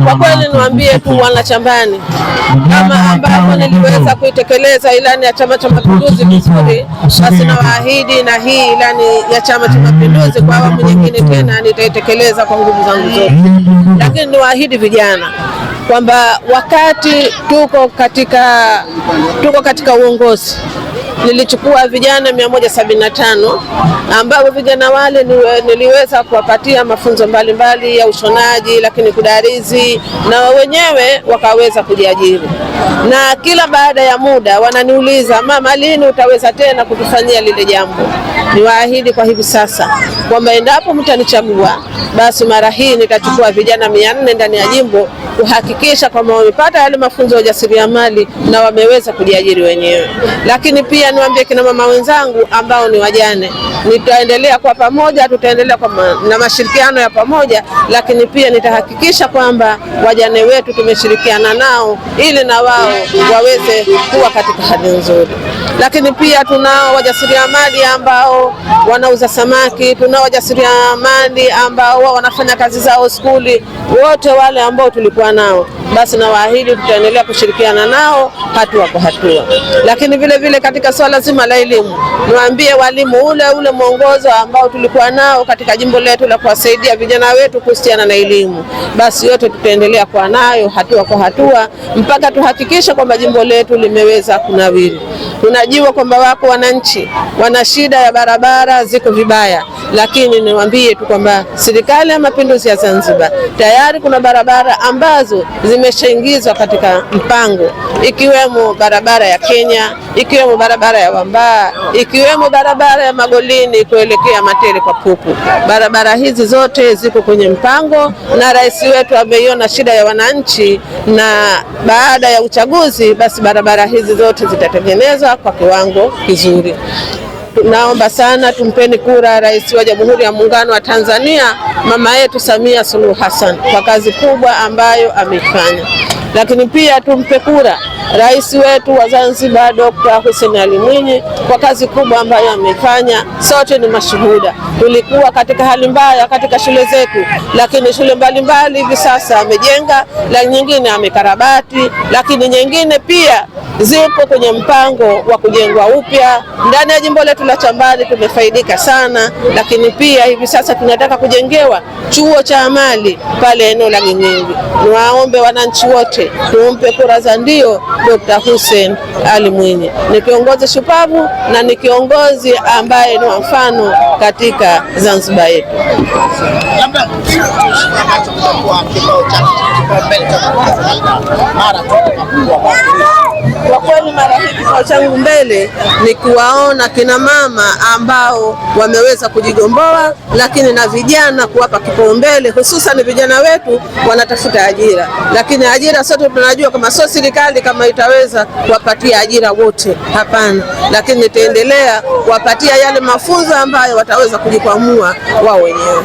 Kwa kweli niwaambie tu wanachambani, kama ambavyo niliweza kuitekeleza ilani ya Chama cha Mapinduzi vizuri, basi nawaahidi na hii ilani ya Chama cha Mapinduzi kwa awamu nyingine tena nitaitekeleza kwa nguvu zangu zote. Lakini niwaahidi vijana kwamba wakati tuko katika uongozi, nilichukua vijana 175 ambao vijana wale niliweza kuwapatia mafunzo mbalimbali ya ushonaji, lakini kudarizi, na wenyewe wakaweza kujiajiri. Na kila baada ya muda wananiuliza, mama, lini utaweza tena kutufanyia lile jambo? Niwaahidi kwa hivi sasa kwamba endapo mtanichagua, basi mara hii nitachukua vijana 400 ndani ya jimbo kuhakikisha kwamba wamepata yale mafunzo ya ujasiriamali na wameweza kujiajiri wenyewe. Lakini pia niwaambie kina mama wenzangu ambao ni wajane, nitaendelea kwa pamoja, tutaendelea na mashirikiano ya pamoja, lakini pia nitahakikisha kwamba wajane wetu tumeshirikiana nao ili na wao waweze kuwa katika hali nzuri. Lakini pia tunao wajasiriamali ambao wanauza samaki, tunao wajasiriamali ambao wanafanya kazi zao skuli, wote wale ambao tulikuwa nao, basi na waahidi tutaendelea kushirikiana nao hatua kwa hatua. Lakini vile vile katika swala zima la elimu, niwaambie walimu ule mwongozo ambao tulikuwa nao katika jimbo letu la kuwasaidia vijana wetu kuhusiana na elimu, basi yote tutaendelea kuwa nayo hatua kwa hatua mpaka tuhakikishe kwamba jimbo letu limeweza kunawiri. Tunajua kwamba wako wananchi wana shida ya barabara ziko vibaya, lakini niwaambie tu kwamba Serikali ya Mapinduzi ya Zanzibar tayari kuna barabara ambazo zimeshaingizwa katika mpango, ikiwemo barabara ya Kenya, ikiwemo barabara ya Wambaa, ikiwemo barabara ya Magolini kuelekea Matere kwa Pupu. Barabara hizi zote ziko kwenye mpango na rais wetu ameiona shida ya wananchi, na baada ya uchaguzi basi barabara hizi zote zitatengenezwa kwa kiwango kizuri. Naomba sana tumpeni kura Rais wa Jamhuri ya Muungano wa Tanzania, mama yetu Samia Suluhu Hassan, kwa kazi kubwa ambayo ameifanya. Lakini pia tumpe kura Rais wetu wa Zanzibar Dr. Hussein Ali Mwinyi kwa kazi kubwa ambayo ameifanya. Sote ni mashuhuda, tulikuwa katika hali mbaya katika shule zetu, lakini shule mbalimbali hivi sasa amejenga, na nyingine amekarabati, lakini nyingine pia zipo kwenye mpango wa kujengwa upya. Ndani ya jimbo letu la Chambani tumefaidika sana, lakini pia hivi sasa tunataka kujengewa chuo cha amali pale eneo la Gingingi. Niwaombe wananchi wote tumpe kura za ndio Dr. Hussein Ali Mwinyi. Ni kiongozi shupavu na ni kiongozi ambaye ni mfano katika Zanzibar yetu. Kwa kweli mara hii kikao changu mbele ni kuwaona kina mama ambao wameweza kujigomboa, lakini na vijana kuwapa kipaumbele, hususan vijana wetu wanatafuta ajira. Lakini ajira sote tunajua kama sio serikali kama itaweza kuwapatia ajira wote, hapana. Lakini nitaendelea kuwapatia yale mafunzo ambayo wataweza kujikwamua wao wenyewe.